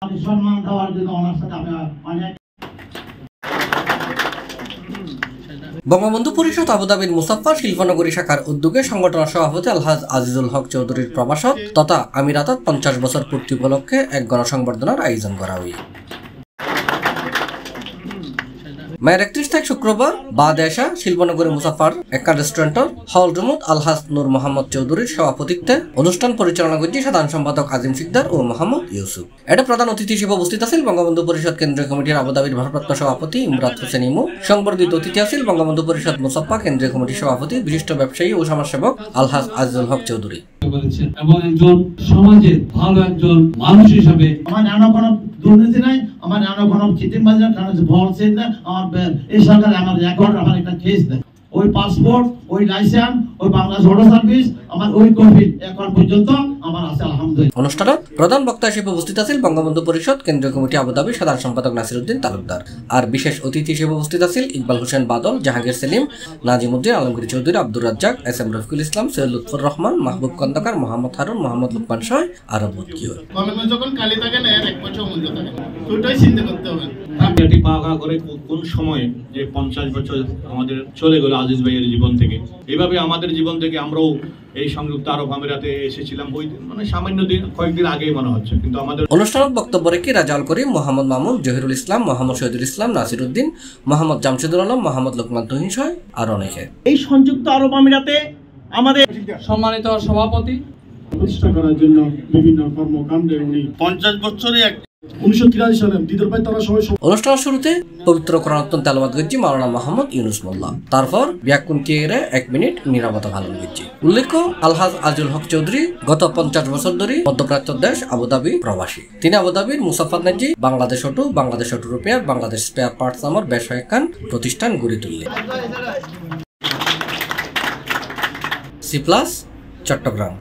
সম্মান দেওয়ার জন্য ওনার সাথে আমি অনেক বঙ্গবন্ধু পরিষদ আবুধাবির মুসাফফা শিল্পনগরী শাখার উদ্যোগে সংগঠনের সভাপতি আলহাজ আজিজুল হক চৌধুরীর প্রবাসক তথা আমিরাতত 50 বছর পূর্তি উপলক্ষে এক গণসংবর্ধনার আয়োজন করা হয়। মেয়ের 31 তারিখ শুক্রবার বাদেশা শিল্পনগরী মুসাফার একটা রেস্টুরেন্টর হল রুমত আলহাজ নূর মোহাম্মদ চৌধুরীর সভাপতিত্বে অনুষ্ঠান পরিচালনা করছে সাধারণ সম্পাদক আজিম সিকদার ও মোহাম্মদ ইউসুফ। এটা প্রধান অতিথি হিসেবে উপস্থিত আছেন বঙ্গবন্ধু পরিষদ কেন্দ্রীয় কমিটির আবুধাবির ভারপ্রাপ্ত সভাপতি ইমরাত হোসেন ইমু। সংবর্ধিত অতিথি আছেন বঙ্গবন্ধু পরিষদ মুসাফফা কেন্দ্রীয় কমিটির সভাপতি বিশিষ্ট ব্যবসায়ী ও সমাজসেবক আলহাজ আজিজুল হক চৌধুরী এবং একজন সমাজের ভালো একজন মানুষ হিসেবে আমার নানা কোনো দুর্নীতি নাই, আমার নানা কোনো চিটিংবাজি না, কারণ ভুল ছিল না। আমার এই সরকার আমার রেকর্ড, আমার একটা কেস দেয়, ওই পাসপোর্ট, ওই লাইসেন্স, ওই বাংলাদেশ রোড সার্ভিস, আমার ওই কপি এখন পর্যন্ত আমার আছে আলহামদুলিল্লাহ। অনুষ্ঠানে প্রধান বক্তা হিসেবে উপস্থিত আছেন বঙ্গবন্ধু পরিষদ কেন্দ্রীয় কমিটি আবুধাবির সাধারণ সম্পাদক নাসিরউদ্দিন তালুকদার। আর বিশেষ অতিথি হিসেবে উপস্থিত আছেন ইকবাল হোসেন বাদল, জাহাঙ্গীর সেলিম, নাজিমউদ্দিন, আলমগীর চৌধুরী, আব্দুর রাজ্জাক, এস এম রফিকুল ইসলাম, সৈয়দ লুৎফর রহমান, মাহবুব খন্দকার, মোহাম্মদ হারুন, মোহাম্মদ লুকমান শাহ আর বহুত কি হয়। কলমে যখন কালি থাকে না, এক বছর মূল্য থাকে, দুটোই চিন্তা করতে হবে। এটি পাওয়া করে কোন সময়ে যে 50 বছর আমাদের চলে গেল আজিজ ভাইয়ের জীবন থেকে, এইভাবে আমাদের জীবন থেকে আমরাও এই সংযুক্ত আরব আমিরাতে এসেছিলাম ওই মানে সামান্য দিন কয়েকদিন আগেই মনে হচ্ছে, কিন্তু আমাদের অনুষ্ঠানত বক্তব্য রেখে রাজাউল করিম, মোহাম্মদ মামুন, জহিরুল ইসলাম, মোহাম্মদ শহীদুল ইসলাম, নাসিরউদ্দিন, মোহাম্মদ জামশেদুল আলম, মোহাম্মদ লোকমান তুহিন সহ আর অনেকে। এই সংযুক্ত আরব আমিরাতে আমাদের সম্মানিত সভাপতি প্রতিষ্ঠা করার জন্য বিভিন্ন কর্মকাণ্ডে উনি 50 বছরে 1983 সালে দিদার ভাই তারা সবাই অনুষ্ঠানের শুরুতে পবিত্র কোরআন তেলাওয়াত করছি মাওলানা মোহাম্মদ ইউনুস মোল্লা। তারপর ব্যাকুন্তিয়ে 1 মিনিট নীরবতা পালন করছি। উল্লেখ্য আলহাজ আজিজুল হক চৌধুরী গত 50 বছর ধরে মধ্যপ্রাচ্য দেশ আবুধাবি প্রবাসী। তিনি আবুধাবির Mussafah Naji Bangladesh auto repair, Bangladesh spare parts নামের বেশ কয়েকখান প্রতিষ্ঠান গড়ে তুললেন। সি+, চট্টগ্রাম।